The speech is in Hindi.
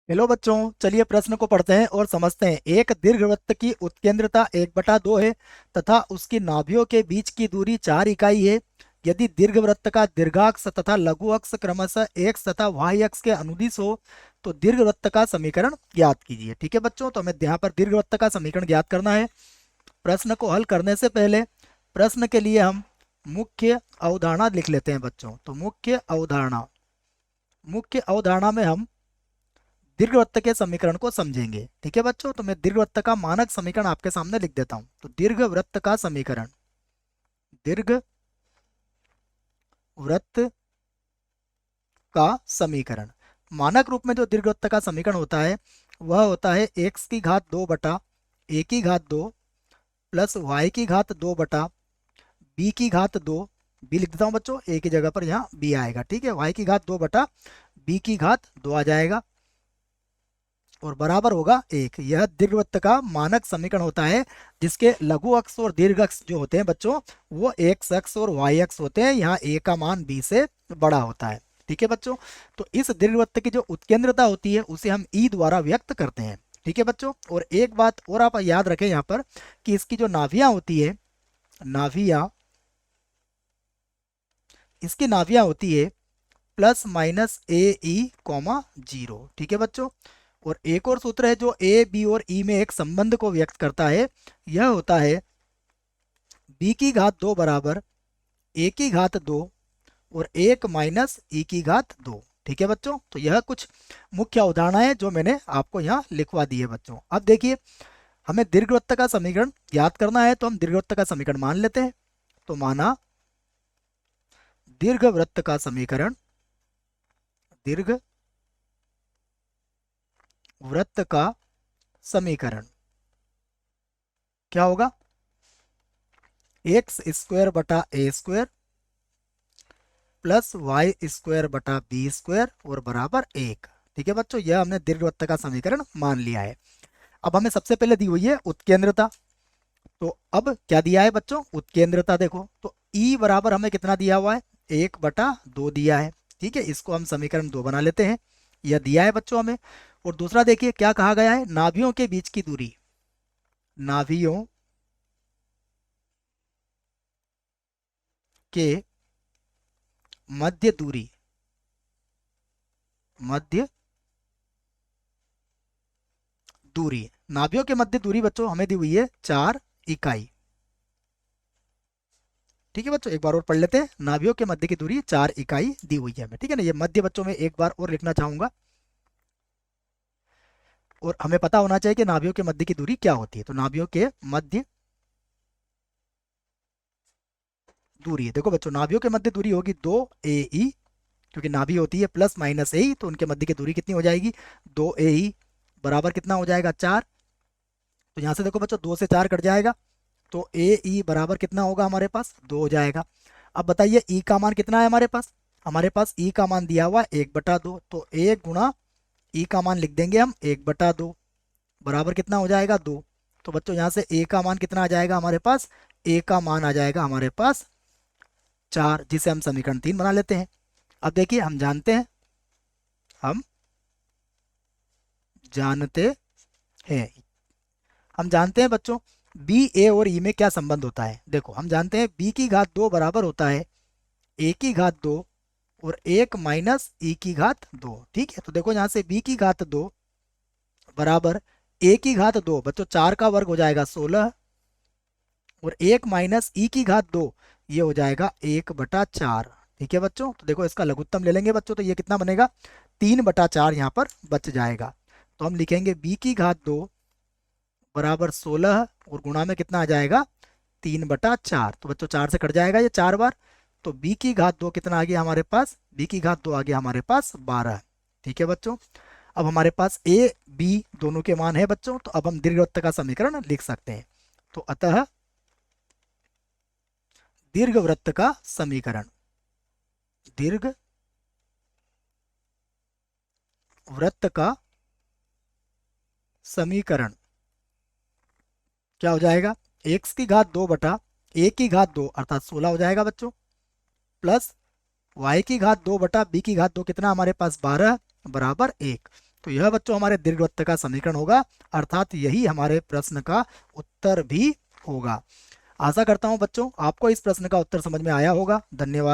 हेलो बच्चों, चलिए प्रश्न को पढ़ते हैं और समझते हैं। एक दीर्घवृत्त की उत्केंद्रता 1/2 है तथा उसकी नाभियों के बीच की दूरी 4 इकाई है। यदि दीर्घवृत्त का दीर्घाक्ष तथा लघु अक्ष क्रमशः एक्स तथा वाई अक्ष के अनुदिश हो तो दीर्घवृत्त का समीकरण ज्ञात कीजिए। ठीक है बच्चों, तो हमें यहाँ पर दीर्घवृत्त का समीकरण ज्ञात करना है। प्रश्न को हल करने से पहले प्रश्न के लिए हम मुख्य अवधारणा लिख लेते हैं बच्चों। तो मुख्य अवधारणा में हम दीर्घवृत्त के समीकरण को समझेंगे। ठीक है बच्चों, तो मैं दीर्घवृत्त का मानक समीकरण आपके सामने लिख देता हूं। तो दीर्घवृत्त का समीकरण मानक रूप में जो दीर्घवृत्त का समीकरण होता है वह होता है एक्स की घात 2 बटा ए की घात 2 प्लस वाई की घात 2 बटा बी की घात 2। बी लिख देता हूं बच्चों, ए की जगह पर यहाँ बी आएगा। ठीक है, वाई की घात 2 बटा बी की घात 2 आ जाएगा और बराबर होगा 1। यह दीर्घवृत्त का मानक समीकरण होता है जिसके लघु अक्ष और दीर्घ अक्ष जो होते हैं बच्चों वो एक्स अक्ष और वाई अक्ष होते हैं। यहाँ ए का मान बी से बड़ा होता है। ठीक है बच्चों, तो इस दीर्घवृत्त की जो उत्केंद्रता होती है उसे हम ई द्वारा व्यक्त करते हैं। ठीक है बच्चों, और एक बात और आप याद रखें यहाँ पर कि इसकी जो नाभियां होती है, नाभियां इसकी नाभियां होती है प्लस माइनस ए ई कॉमा 0। ठीक है बच्चों, और एक और सूत्र है जो ए बी और ई में एक संबंध को व्यक्त करता है। यह होता है बी की घात 2 बराबर ए की घात 2 और 1 माइनस ई की घात 2। ठीक है बच्चों, तो यह कुछ मुख्य अवधारणाएं जो मैंने आपको यहाँ लिखवा दी है बच्चों। अब देखिए, हमें दीर्घवृत्त का समीकरण याद करना है तो हम दीर्घवृत्त का समीकरण मान लेते हैं। तो माना दीर्घवृत्त का समीकरण, दीर्घवृत्त का समीकरण क्या होगा? एक्स स्क्वायर बटा ए स्क्वायर प्लस वाई स्क्वायर बटा बी स्क्वायर और बराबर 1। ठीक है बच्चों, यह हमने दीर्घवृत्त का समीकरण मान लिया है। अब हमें सबसे पहले दी हुई है उत्केंद्रता। तो अब क्या दिया है बच्चों? उत्केंद्रता देखो, तो ई बराबर हमें कितना दिया हुआ है? 1/2 दिया है। ठीक है, इसको हम समीकरण 2 बना लेते हैं। यह दिया है बच्चों हमें। और दूसरा देखिए क्या कहा गया है, नाभियों के बीच की दूरी, नाभियों के मध्य दूरी, मध्य दूरी, नाभियों के मध्य दूरी बच्चों हमें दी हुई है 4 इकाई। ठीक है बच्चों, एक बार और पढ़ लेते हैं। नाभियों के मध्य की दूरी 4 इकाई दी हुई है हमें। ठीक है ना, ये मध्य बच्चों में एक बार और लिखना चाहूंगा। और हमें पता होना चाहिए कि नाभियों के मध्य की दूरी क्या होती है। तो नाभियों के मध्य दूरी, देखो बच्चों, नाभियों के मध्य दूरी होगी 2 ए ई, क्योंकि नाभि होती है प्लस माइनस ए ई, तो उनके मध्य की दूरी कितनी हो जाएगी? 2 ए ई बराबर कितना हो जाएगा? 4। तो यहाँ से देखो बच्चों 2 से 4 कट जाएगा, तो ए ई बराबर कितना होगा हमारे पास? 2 हो जाएगा। अब बताइए ई का मान कितना है हमारे पास? हमारे पास ई का मान दिया हुआ है 1/2, तो 1 गुणा ई का मान लिख देंगे हम 1/2 बराबर कितना हो जाएगा? 2। तो बच्चों यहाँ से ए का मान कितना आ जाएगा हमारे पास? ए का मान आ जाएगा हमारे पास 4, जिसे हम समीकरण 3 बना लेते हैं। अब देखिए, हम जानते हैं हम जानते हैं बच्चों बी ए और ई में क्या संबंध होता है। देखो, हम जानते हैं बी की घात 2 बराबर होता है ए की घात 2 और 1 माइनस ई की घात 2। ठीक है, तो देखो यहाँ से बी की घात 2 बराबर ए की घात 2, बच्चों 4 का वर्ग हो जाएगा 16 और 1 माइनस ई की घात 2 ये हो जाएगा 1/4। ठीक है बच्चों, तो देखो इसका लघुत्तम ले लेंगे बच्चों, तो ये कितना बनेगा? 3/4 यहाँ पर बच जाएगा। तो हम लिखेंगे बी की घात 2 बराबर 16 और गुणा में कितना आ जाएगा? 3/4। तो बच्चों 4 से कट जाएगा ये 4 बार, तो बी की घात 2 कितना आ गया हमारे पास? बी की घात 2 आ गया हमारे पास 12। ठीक है बच्चों, अब हमारे पास ए बी दोनों के मान है बच्चों, तो अब हम दीर्घवृत्त का समीकरण लिख सकते हैं। तो अतः दीर्घवृत्त का समीकरण, दीर्घ वृत्त का समीकरण क्या हो जाएगा? एक्स की घात 2 बटा ए की घात 2 अर्थात 16 हो जाएगा बच्चों, प्लस वाई की घात 2 बटा बी की घात 2 कितना हमारे पास? 12 बराबर 1। तो यह बच्चों हमारे दीर्घवृत्त का समीकरण होगा, अर्थात यही हमारे प्रश्न का उत्तर भी होगा। आशा करता हूं बच्चों आपको इस प्रश्न का उत्तर समझ में आया होगा। धन्यवाद।